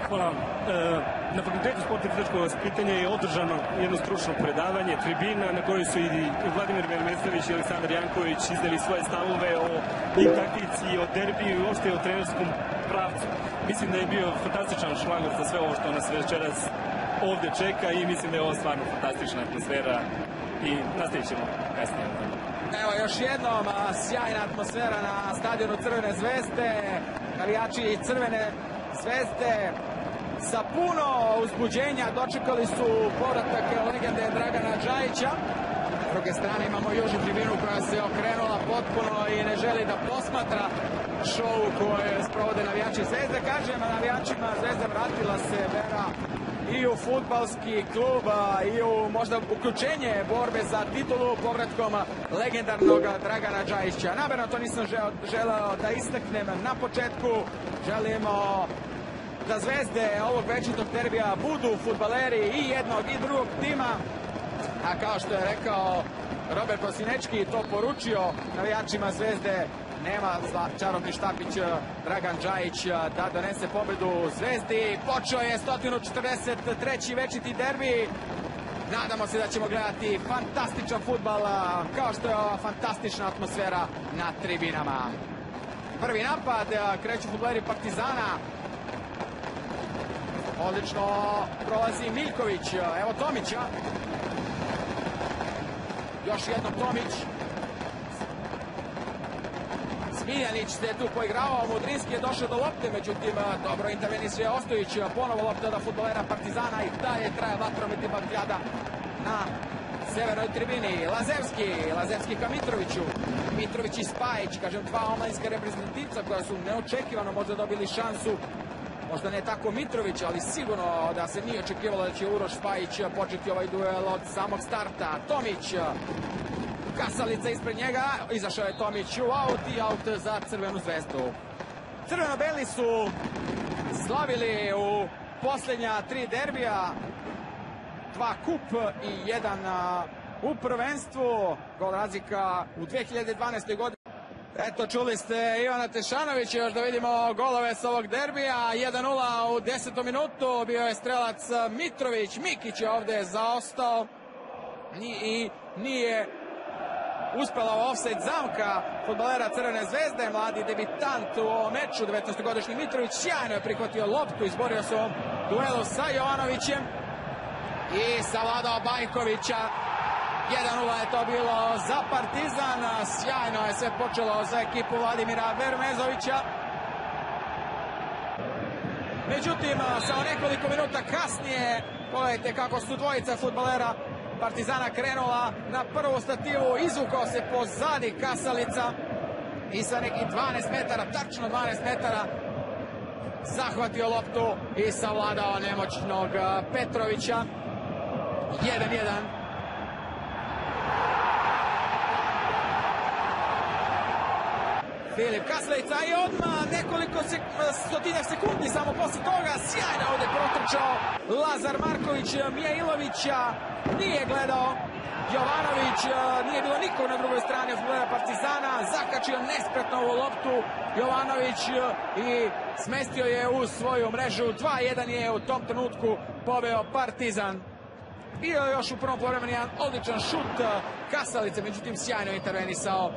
Hvala. Na Fakultetu sporta i fizičkog vaspitanja je održano jedno stručno predavanje, tribina, na kojoj su i Vladimir Vermesović i Aleksandar Janković izneli svoje stavove o taktici, o derbiju i uopšte o trenerskom pravcu. Mislim da je bio fantastičan šlagvort za sve ovo što nas večeras ovde čeka i mislim da je ovo stvarno fantastična atmosfera i nastavit ćemo kasnije. Evo još jednom sjajna atmosfera na stadionu Crvene zvezde. Navijači Crvene zvezde sa puno uzbuđenja dočekali su povratak legende Dragana Džajića. S druge strane imamo još tribinu koja se okrenula potpuno i ne želi da posmatra šou koje sprovode navijači Zvezde. Kažem, navijačima Zvezde vratila se vera i u fudbalski klub i u možda uključenje borbe za titulu povratkom legendarnog Dragana Džajića. Namerno to nisam želeo da istaknem na početku. Želimo da Zvezde ovog večitog derbija budu fudbaleri i jednog i drugog tima. A kao što je rekao Robert Kosinečki, to poručio navijačima Zvezde, nema čarobni štapić Dragan Džajić da donese pobedu Zvezdi. Počeo je 143. večiti derbi. Nadamo se da ćemo gledati fantastičan fudbal, kao što je ova fantastična atmosfera na tribinama. Prvi napad, kreću fudbaleri Partizana. Odlično prolazi Miljković, evo Tomića. Još jednom Tomić. Smiljanić se tu poigravao, Mudrinski je došao do lopte, međutim dobro intervenisuje Ostojić, ponovo lopta da fudbalera Partizana i dalje traje vatrometni bakljada na severnoj tribini. Lazevski ka Mitroviću, Mitrović i Spajić, kažem dva omladinska reprezentativca koja su neočekivano možda dobili šansu. Možda ne tako Mitrović, ali sigurno da se nije očekivalo da će Uroš Spajić početi ovaj duel od samog starta. Tomić, Kasalica ispred njega, izašao je Tomić u aut i aut za Crvenu zvezdu. Crveno-beli su slavili u posljednja 3 derbija, 2 kup i 1 u prvenstvu. Gol razlika u 2012. godini. Eto, čuli ste Ivana Tešanovića, još da vidimo golove s ovog derbija. 1:0 u 10. minutu, bio je strelac Mitrović, Mikić je ovde zaostao i nije uspela ofsajd zamka fudbalera Crvene zvezde. Mladi debitant u ovom meču, 19-godišnji Mitrović, sjajno je prihvatio loptu, izborio se u ovom duelu sa Jovanovićem i savladao Bajkovića. 1:0 je to bilo za Partizan, sjajno je sve počelo za ekipu Vladimira Vermezovića. Međutim, samo nekoliko minuta kasnije, pogledajte kako su dvojica fudbalera Partizana krenula na prvu stativu, izvukao se pozadi Kasalica i sa nekih 12 metara, tačno 12 metara, zahvatio loptu i savladao nemoćnog Petrovića. 1:1. Filip Kasalica i odmah nekoliko stotinjak sekundi samo posle toga sjajno ovde protrčao Lazar Marković. Mijailovića nije gledao, Jovanović, nije bilo nikog na drugoj strani od fudbalera Partizana, zakačio nespretno ovu loptu Jovanović i smestio je u svoju mrežu. 2:1 je u tom trenutku poveo Partizan. Bio je još u prvom poluvremenu jedan odličan šut Kasalice, međutim sjajno intervenisao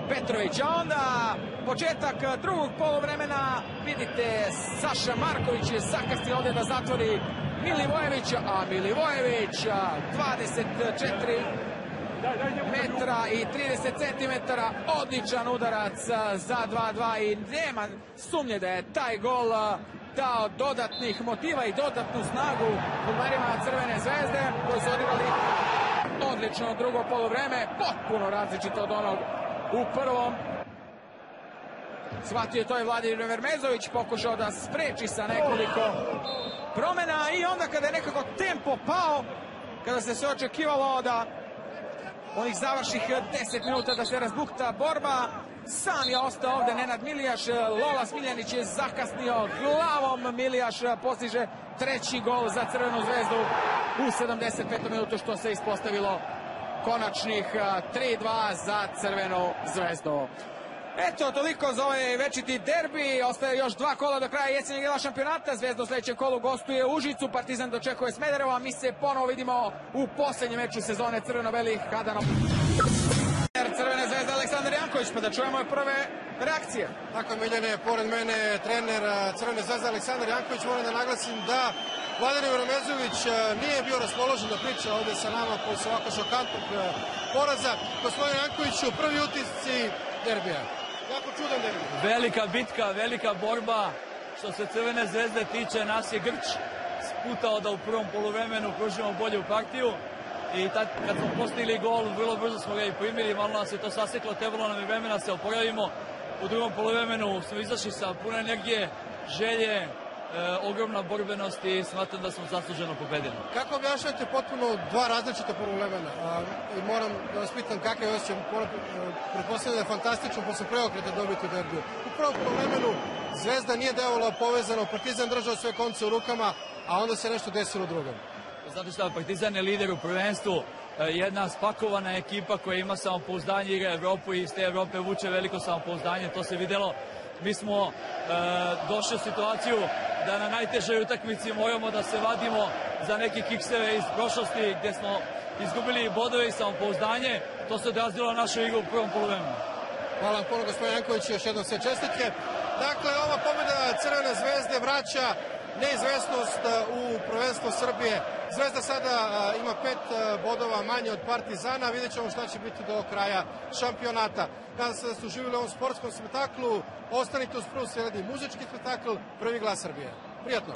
Petrović. A onda početak drugog poluvremena, vidite Saša Marković je zakasnio ovdje da zatvori Milivojevića, a Milivojević 24 metra i 30 centimetara, odličan udarac za 2:2 i nema sumnje da je taj gol dao dodatnih motiva i dodatnu snagu fudbalerima Crvene zvezde koji su odigrali odlično drugo poluvreme, potpuno različito od onog u prvom. Shvatio je to i Vladimir Vermezović, pokušao da spreči sa nekoliko promena i onda kada je nekako tempo pao, kada se sve očekivalo da onih završih 10 minuta da se razbukta borba, sam je ostao ovde Nenad Milijaš. Lola Smiljanić je zakasnio glavom, Milijaš postiže treći gol za Crvenu zvezdu u 75. minutu, što se ispostavilo konačnih 3:2 za Crvenu zvezdu. Eto, toliko za ovaj večiti derbi. Ostaje još 2 kola do kraja jesenjeg dela šampionata. Zvezda u sledećem kolu gostuje Užicu, Partizan dočekuje Smederevo, a mi se ponovo vidimo u poslednjem meču sezone crveno-belih kada nam... Crvene zvezde Aleksandar Janković, pa da čujemo prve reakcije. Tako, Miljane, pored mene trener Crvene zvezde Aleksandar Janković. Moram da naglasim da Vladimir Remezović nije bio raspoložen da priča ovde sa nama posle ovako šokantnog poraza. Gospodin Jankoviću, prvi utisci derbija. Jako čudan derbi. Velika bitka, velika borba. Što se Crvene zvezde tiče, nas je Grč sputao da u prvom poluvremenu pružimo bolju partiju. I tad kad smo postigli gol, vrlo brzo smo ga i primili, malo nas je to saseklo, trebalo nam je vremena da se oporavimo. U drugom poluvremenu smo izašli sa puno energije, želje, ogromna borbenost i smatram da smo zasluženo pobedili. Kako objašnjate potpuno dva različita poluvremena? Moram da vas pitam kakav je osjećaj, pretpostavljam da je fantastično posle preokreta dobiti derbiju. U prvom poluvremenu Zvezda nije delovala povezano, Partizan držao sve konce u rukama, a onda se nešto desilo u drugom. Znate šta, Partizan je lider u prvenstvu, jedna spakovana ekipa koja ima samopouzdanje, igra Evropu i iz te Evrope vuče veliko samopouzdanje, to se videlo. Mi smo došli u situaciju da na najtežoj utakmici moramo da se vadimo za neke kikseve iz prošlosti gde smo izgubili bodove i samopouzdanje. To se odrazilo na našu igru u prvom poluvremenu. Hvala vam puno, gospodin Janković, još jednom sve čestitke. Dakle, ova pobjeda Crvene zvezde vraća neizvesnost u prvenstvo Srbije. Zvezda sada ima 5 bodova manje od Partizana. Vidjet ćemo šta će biti do kraja šampionata. Nadam se da ste uživali u ovom sportskom spektaklu. Ostanite uz Prvu, sledi muzički spektakl, Prvi glas Srbije. Prijatno!